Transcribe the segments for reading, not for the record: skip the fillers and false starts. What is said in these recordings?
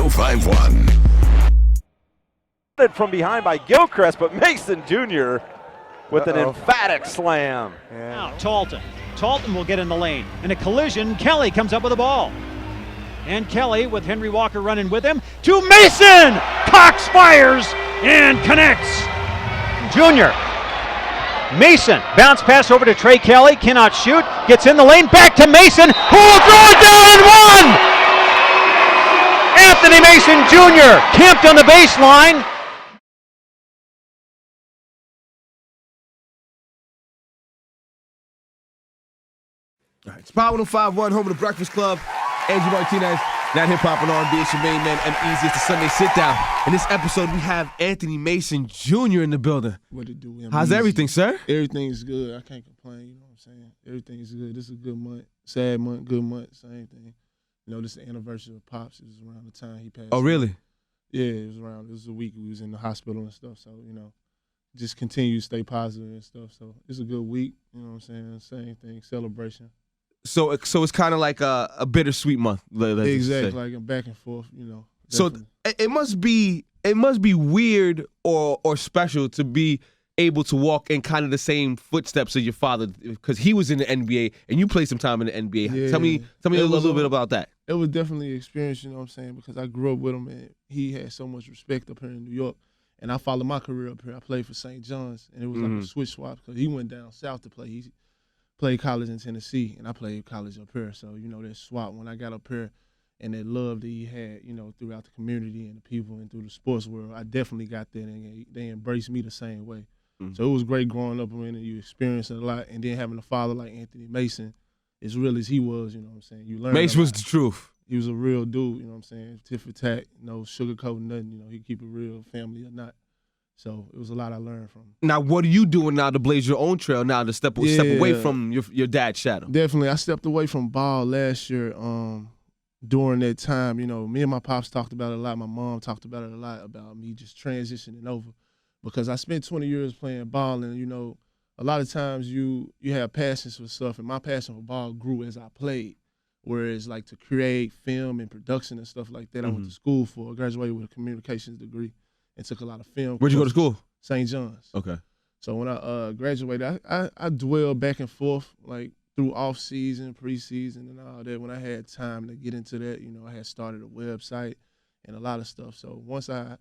1051. From behind by Gilchrist, but Mason Jr. with an emphatic slam. Now Talton. Talton will get in the lane. In a collision, Kelly comes up with the ball. And Kelly, with Henry Walker running with him, to Mason! Cox fires and connects. Junior. Mason, bounce pass over to Trey Kelly, cannot shoot, gets in the lane, back to Mason, who will throw it down and one! Anthony Mason Jr. camped on the baseline. All right, Spot 1051, home of the Breakfast Club. Angie Martinez, not hip-hop and R&B. It's your main man, EmEz. It's the Sunday Sit-Down. In this episode, we have Anthony Mason Jr. in the building. What it do, EmEz? How's everything, sir? Everything's good. I can't complain, you know what I'm saying? Everything's good. This is a good month. Sad month, good month, same thing. You know, this is the anniversary of Pops. It was around the time he passed. Oh, really? Yeah, it was a week we was in the hospital and stuff, so, you know, just continue to stay positive and stuff. So it's a good week, you know what I'm saying? Same thing, celebration. So it's kind of like a bittersweet month. Exactly, like a back and forth, you know. Definitely. So it must be weird or special to be able to walk in kind of the same footsteps of your father, because he was in the NBA and you played some time in the NBA. Yeah. Tell me a little bit about that. It was definitely an experience, you know what I'm saying, because I grew up with him and he had so much respect up here in New York. And I followed my career up here. I played for St. John's, and it was like a switch swap because he went down south to play. He played college in Tennessee, and I played college up here. So, you know, that swap, when I got up here and that love that he had, you know, throughout the community and the people and through the sports world, I definitely got that, and they embraced me the same way. So it was great growing up and you experience a lot, and then having a father like Anthony Mason, as real as he was, you know what I'm saying? You learn. Mason was the truth. He was a real dude, you know what I'm saying? Tit for tat, no sugarcoating nothing, you know, he keep it real, family or not. So it was a lot I learned from him. Now, what are you doing now to blaze your own trail now to step away from your dad's shadow? Definitely. I stepped away from ball last year during that time. You know, me and my pops talked about it a lot. My mom talked about it a lot, about me just transitioning over. Because I spent 20 years playing ball, and, you know, a lot of times you have passions for stuff, and my passion for ball grew as I played. Whereas, like, to create film and production and stuff like that, I went to school for. I graduated with a communications degree and took a lot of film. Where'd you go to school? St. John's. Okay. So when I graduated, I dwelled back and forth, like, through off-season, preseason, and all that. When I had time to get into that, you know, I had started a website and a lot of stuff. So once I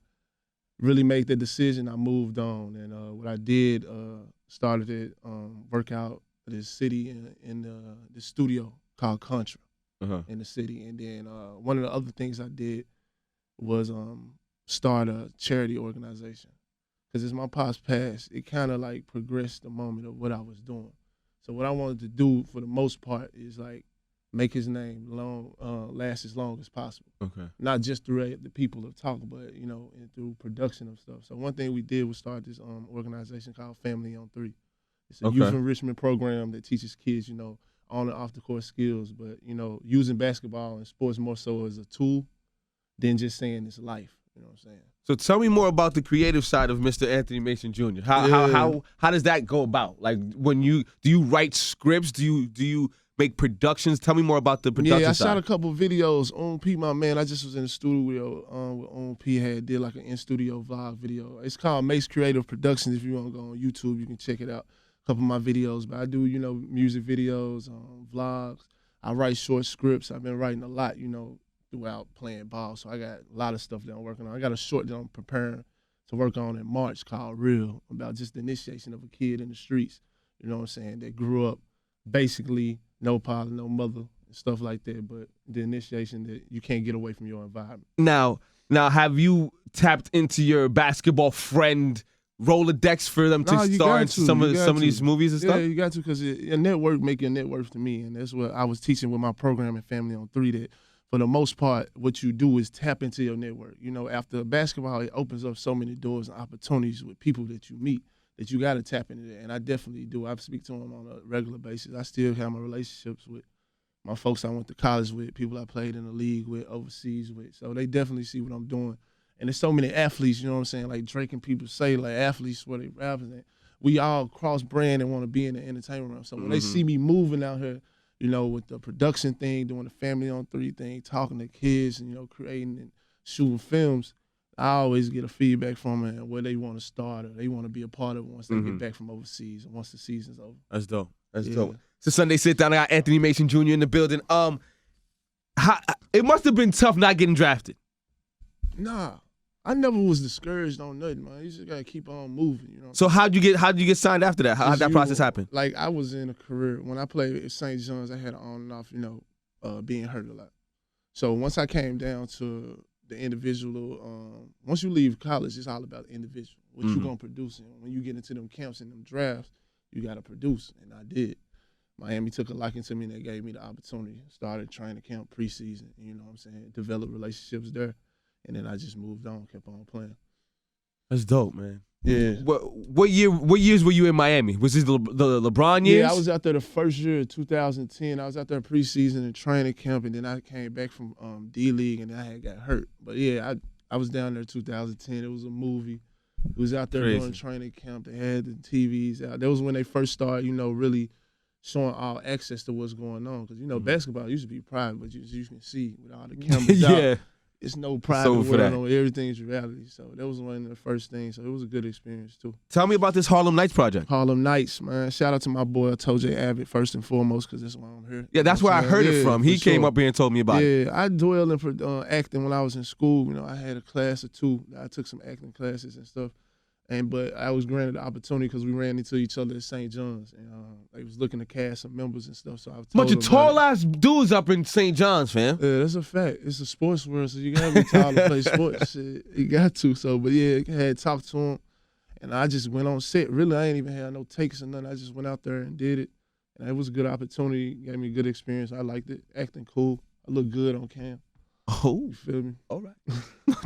really made the decision, I moved on. And what I did, started to work out this city in this studio called Contra in the city. And then one of the other things I did was start a charity organization. Because as my pops passed, it kind of like progressed the moment of what I was doing. So what I wanted to do for the most part is like make his name last as long as possible. Okay. Not just through the people of talk, but, you know, and through production of stuff. So one thing we did was start this organization called Family on 3. It's a youth enrichment program that teaches kids, you know, on and off the court skills, but, you know, using basketball and sports more so as a tool than just saying it's life. You know what I'm saying? So tell me more about the creative side of Mr. Anthony Mason Jr. How does that go about? Like, do you write scripts? Do you make productions? Tell me more about the production side. Yeah, I shot a couple videos. On-P, my man, I just was in the studio with On-P, did like an in-studio vlog video. It's called Mace Creative Productions. If you want to go on YouTube, you can check it out. A couple of my videos. But I do, you know, music videos, vlogs. I write short scripts. I've been writing a lot, you know, throughout playing ball. So I got a lot of stuff that I'm working on. I got a short that I'm preparing to work on in March called Real, about just the initiation of a kid in the streets, you know what I'm saying, that grew up basically no father, no mother, stuff like that, but the initiation that you can't get away from your environment. Now, have you tapped into your basketball friend Rolodex for them to star in some of these movies and stuff? Yeah, you got to, because your network make your net worth to me, and that's what I was teaching with my program in Family on 3, that for the most part, what you do is tap into your network. You know, after basketball, it opens up so many doors and opportunities with people that you meet that you got to tap into that, and I definitely do. I speak to them on a regular basis. I still have my relationships with my folks I went to college with, people I played in the league with, overseas with, so they definitely see what I'm doing. And there's so many athletes, you know what I'm saying, like Drake and people say, like, athletes, what they represent. We all cross-brand and want to be in the entertainment realm. So when they see me moving out here, you know, with the production thing, doing the Family on 3 thing, talking to kids and, you know, creating and shooting films, I always get a feedback from them and where they want to start or they want to be a part of it once they get back from overseas and once the season's over. That's dope. That's dope. So Sunday sit down. I got Anthony Mason Jr. in the building. It must have been tough not getting drafted. Nah, I never was discouraged on nothing, man. You just gotta keep on moving, you know. So how'd you get signed after that? How'd that process happen? Like I was in a career when I played at St. John's. I had on and off, being hurt a lot. So once I came down to the individual, once you leave college, it's all about the individual. What you gonna produce, and when you get into them camps and them drafts, you gotta produce, and I did. Miami took a liking to me, and they gave me the opportunity. Started training camp preseason, you know what I'm saying? Developed relationships there, and then I just moved on, kept on playing. That's dope, man. Yeah. What years were you in Miami? Was this the LeBron years? Yeah, I was out there the first year of 2010. I was out there preseason and training camp, and then I came back from D-League, and then I had got hurt. But, yeah, I was down there 2010. It was a movie. It was out there during training camp. They had the TVs out. That was when they first started, really showing all access to what's going on. Because, basketball used to be private, but you can see with all the cameras out. It's no private world. Everything's reality. So that was one of the first things. So it was a good experience, too. Tell me about this Harlem Nights project. Harlem Nights, man. Shout out to my boy, Tojay Abbott, first and foremost, because that's why I'm here. Yeah, that's where I heard it from. He came up here and told me about it. Yeah, I dwelled in acting when I was in school. I had a class or two. I took some acting classes and stuff. But I was granted the opportunity because we ran into each other at St. John's, and they was looking to cast some members and stuff. So I was bunch of tall ass dudes up in St. John's, fam. Yeah, that's a fact. It's a sports world, so you gotta be tall to play sports. Shit, you got to. So, but yeah, I had talked to him, and I just went on set. Really, I ain't even had no takes or nothing. I just went out there and did it, and it was a good opportunity. Gave me a good experience. I liked it. Acting cool. I look good on cam. Oh, you feel me? All right.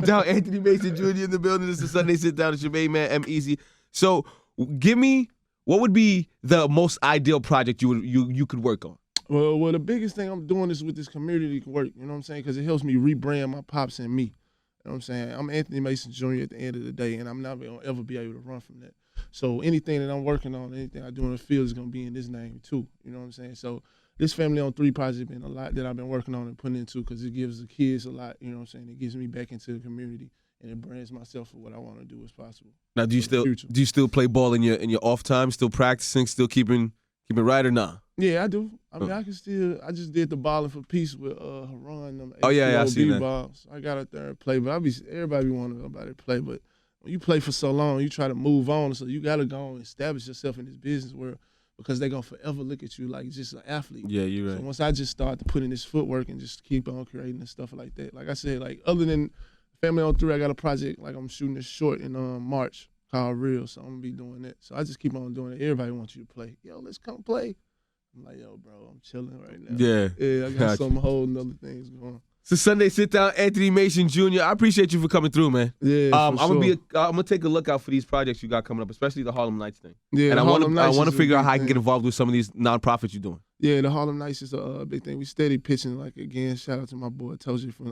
Down Anthony Mason Jr. in the building. This is Sunday Sit Down. It's your main man, EmEz. So, give me what would be the most ideal project you could work on? Well, the biggest thing I'm doing is with this community work. You know what I'm saying? Because it helps me rebrand my pops and me. You know what I'm saying? I'm Anthony Mason Jr. at the end of the day, and I'm not gonna ever be able to run from that. So anything that I'm working on, anything I do in the field is gonna be in this name too. You know what I'm saying? So this Family on 3 project been a lot that I've been working on and putting into because it gives the kids a lot, you know what I'm saying? It gives me back into the community and it brands myself for what I want to do as possible. Now, do you still play ball in your off time, still practicing, still keeping it right or not? Yeah, I do. I mean, I just did the balling for peace with Haran. Them I see that. Balls. I got out there and play, but everybody be wanting about to play, but when you play for so long, you try to move on, so you got to go and establish yourself in this business world. Because they're going to forever look at you like just an athlete. Yeah, you're right. So once I just start to put in this footwork and just keep on creating and stuff like that. Like I said, like other than Family on 3, I got a project, like I'm shooting this short in March called Real. So I'm going to be doing that. So I just keep on doing it. Everybody wants you to play. Yo, let's come play. I'm like, yo, bro, I'm chilling right now. Yeah. I got some whole other things going on. So Sunday Sit Down, Anthony Mason Jr. I appreciate you for coming through, man. Yeah, I'm gonna take a look out for these projects you got coming up, especially the Harlem Nights thing. Yeah, and I want to figure out how I can get involved with some of these nonprofits you're doing. Yeah, the Harlem Nights is a big thing. We steady pitching. Like again, shout out to my boy Tojay for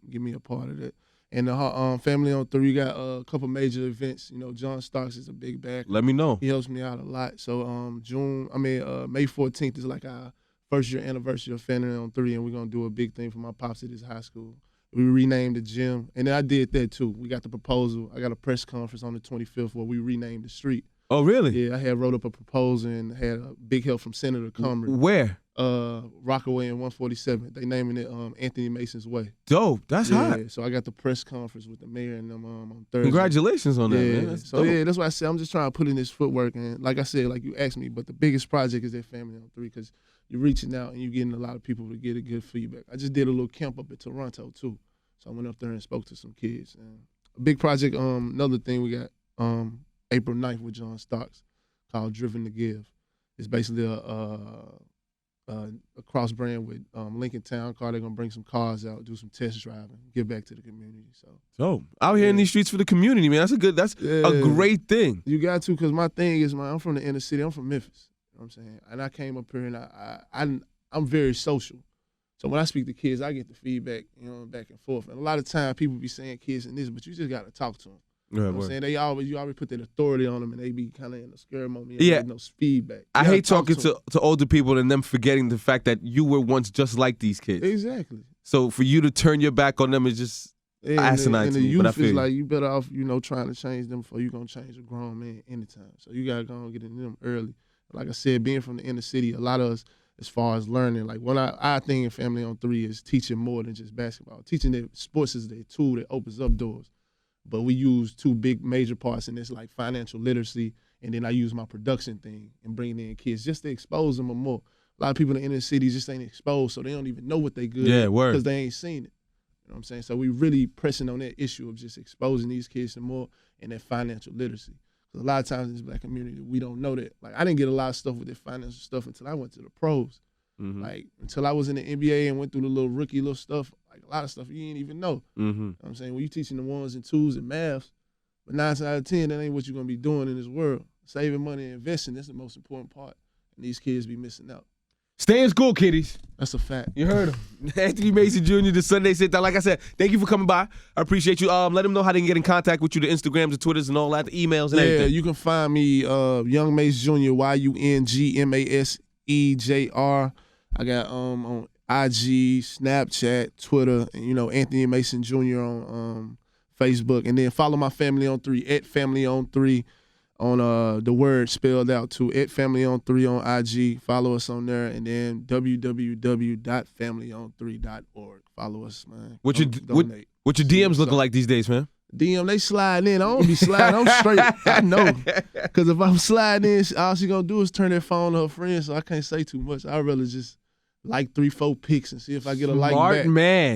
giving me a part of that. And the Family on 3, we got a couple major events. John Starks is a big backer. Let me know. He helps me out a lot. So May 14th is like our first year anniversary of Family on 3, and we're gonna do a big thing for my pops at his high school. We renamed the gym, and then I did that too. We got the proposal. I got a press conference on the 25th where we renamed the street. Oh, really? Yeah, I had wrote up a proposal and had a big help from Senator Comrie. Where? Rockaway and 147. They naming it Anthony Mason's Way. Dope. That's hot. So I got the press conference with the mayor and them on Thursday. Congratulations on that, man. That's dope. Yeah, that's why I said I'm just trying to put in this footwork. And like I said, like you asked me, but the biggest project is that Family on 3 because you're reaching out and you're getting a lot of people to get a good feedback. I just did a little camp up at Toronto too. So I went up there and spoke to some kids. And a big project, another thing we got April 9th with John Starks called Driven to Give. It's basically a cross brand with Lincoln Town Car. They're gonna bring some cars out, do some test driving, give back to the community. So out here in these streets for the community, man. That's a great thing. You got to, because my thing is, I'm from the inner city. I'm from Memphis. You know what I'm saying? And I came up here and I'm very social. So when I speak to kids, I get the feedback, back and forth. And a lot of times people be saying kids and this, but you just got to talk to them. You know what I'm saying? You always put that authority on them, and they be kind of in a scare moment. Yeah, no feedback. I hate talking to older people and them forgetting the fact that you were once just like these kids. Exactly. So for you to turn your back on them is just asinine and to the me, but I youth feel is you. like, you better off, trying to change them before you gonna change a grown man anytime. So you gotta go and get into them early. Like I said, being from the inner city, a lot of us, as far as learning, like what I think in Family on 3 is teaching more than just basketball. Teaching that sports is their tool that opens up doors. But we use two big major parts in this, like financial literacy, and then I use my production thing and bringing in kids just to expose them more. A lot of people in the inner city just ain't exposed, so they don't even know what they good at because they ain't seen it. You know what I'm saying? So we really pressing on that issue of just exposing these kids some more and that financial literacy. Because a lot of times in this black community, we don't know that. Like, I didn't get a lot of stuff with that financial stuff until I went to the pros. Mm-hmm. Like, until I was in the NBA and went through the little rookie little stuff, like a lot of stuff you didn't even know. Mm-hmm. You know what I'm saying? When you teaching the ones and twos and maths, but 9 out of 10, that ain't what you're going to be doing in this world. Saving money and investing, that's the most important part. And these kids be missing out. Stay in school, kiddies. That's a fact. You heard him. Anthony Mason Jr., the Sunday Sit Down. Like I said, thank you for coming by. I appreciate you. Let them know how they can get in contact with you, the Instagrams, the Twitters, and all that, the emails and everything. Yeah, you can find me, Young Mace Jr., YUNGMASEJR. I got on IG, Snapchat, Twitter, and, Anthony Mason Jr. on Facebook. And then follow my Family on 3, @FamilyOn3. On the word spelled out too, @FamilyOn3 on IG. Follow us on there, and then www.familyon3.org. Follow us, man. What your DMs looking like these days, man? DM, they slide in. I don't be sliding. I'm straight. I know. Because if I'm sliding in, all she going to do is turn that phone to her friend, so I can't say too much. I'd rather just like 3-4 pics and see if I get a like back.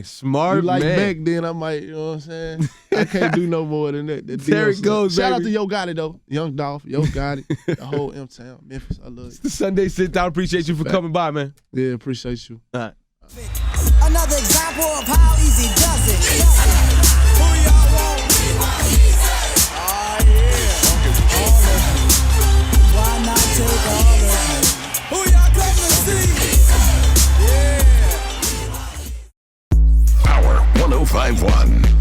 Smart man. Back, then I might, you know what I'm saying? I can't do no more than that. There it goes, Shout out baby. to Yo Gotti, though. Young Dolph, Yo Gotti, the whole M-Town, Memphis. I love It's it. the Sunday Sit Down. Appreciate you for coming by, man. Yeah, appreciate you. All right. Another example of how easy does it. Who y'all want? Oh, yeah. Why not take all of it? Who y'all come to see? Yeah. Power 105.1.